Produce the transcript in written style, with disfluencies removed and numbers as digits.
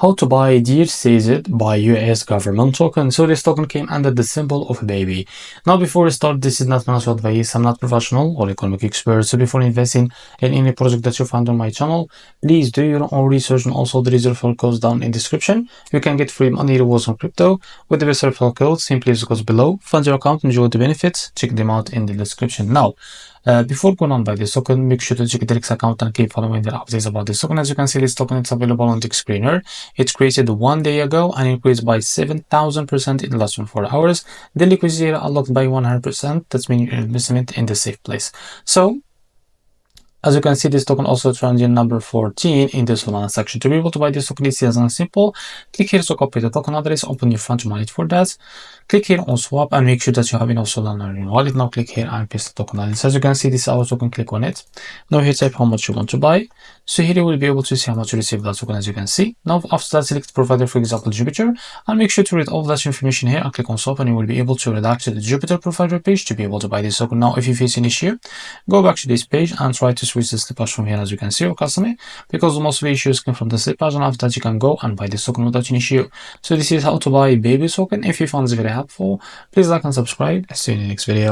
How to buy Dear Says It by US government token. So this token came under the symbol of a baby. Now before we start, this is not financial advice. I'm not professional or economic expert. So before investing in any project that you find on my channel, please do your own research, and also there is a referral code down in the description. You can get free money rewards on crypto with the best referral code. Simply use the codes below. Fund your account, enjoy the benefits. Check them out in the description. Now, before going on by this token, make sure to check the REFERRAL account and keep following the updates about this token. As you can see, this token is available on the screener. It's created 1 day ago and increased by 7,000% in less than 4 hours. The liquidity unlocked by 100%. That's meaning your investment in the safe place. So, as you can see, this token also trends in number 14 in the Solana section. To be able to buy this token, it's as simple. Click here to copy the token address, open your front wallet for that. Click here on swap and make sure that you have enough Solana in your wallet. Now click here and paste the token address. As you can see, this is our token. Click on it. Now here type how much you want to buy. So here you will be able to see how much you receive that token, as you can see. Now after that, select provider, for example Jupiter, and make sure to read all that information here and click on swap, and you will be able to redact to the Jupiter provider page to be able to buy this token. Now if you face an issue, go back to this page and try to switch the slippage from here, as you can see, or custom, because most of the issues come from the slippage, and after that you can go and buy this token without an issue. So this is how to buy baby token. If you found this very helpful, please like and subscribe. See you in the next video.